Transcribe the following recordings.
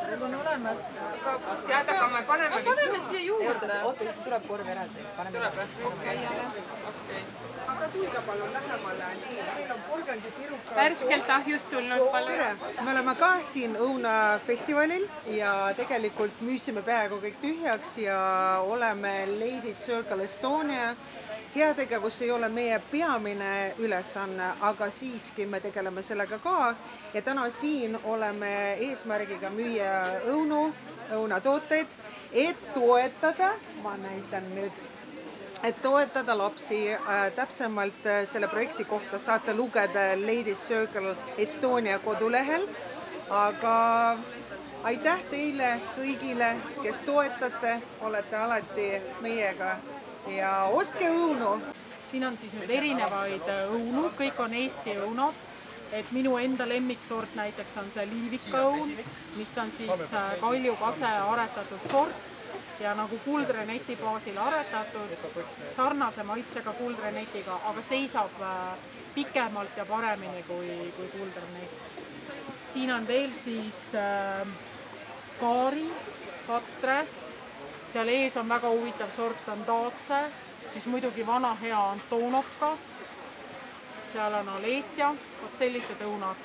Need on olemas. Tead, aga me paneme siia juurde. Oota, siis tuleb korv eraldi. Tuleb, okei. Aga tulge palun lähemale. Nii, meil on porgandi piruka. Värskelt ahjust tulnud palju. Tere! Me oleme ka siin õunafestivalil ja tegelikult müüsime peaaegu kõik tühjaks ja oleme Ladies Circle Estonia. Heategevus ei ole meie peamine ülesanne, aga siiski me tegeleme sellega ka. Ja täna siin oleme eesmärgiga müüa õunatooteid, et toetada, ma näitan nüüd, et toetada lapsi. Täpsemalt selle projekti kohta saate lugeda Ladies Circle Estonia kodulehel. Aga aitäh teile kõigile, kes toetate, olete alati meiega ja ostke õunu. Siin on siis nüüd erinevaid õunu, kõik on Eesti õunad. Et minu enda lemmiksort näiteks on see liivikaõun, mis on siis kaljukase aretatud sort ja nagu kuldreneti baasil aretatud, sarnase maitsega kuldrenetiga, aga seisab pikemalt ja paremini kui kuldrenet. Siin on veel siis kaari, katre, seal ees on väga huvitav sort, on Daatse, siis muidugi vana hea Antonovka, seal on Olesja, vot sellised õunad.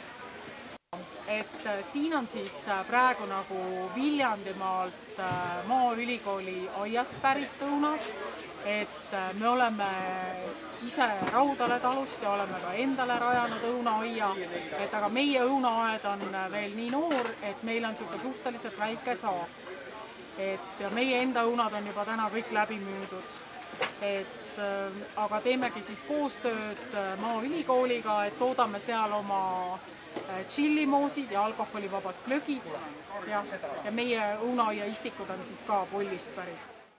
Et siin on siis praegu nagu Viljandimaalt Maaülikooli aiast pärit õunad, et me oleme ise Raudale talust ja oleme ka endale rajanud õunaaia, et aga meie õunaaed on veel nii noor, et meil on suhteliselt väike saak. Et meie enda õunad on juba täna kõik läbi müüdud. Aga teemegi siis koostööd Maaülikooliga, et toodame seal oma tšillimoosid ja alkoholivabad glögid ja meie õunaaia istikud on siis ka Pollist pärit.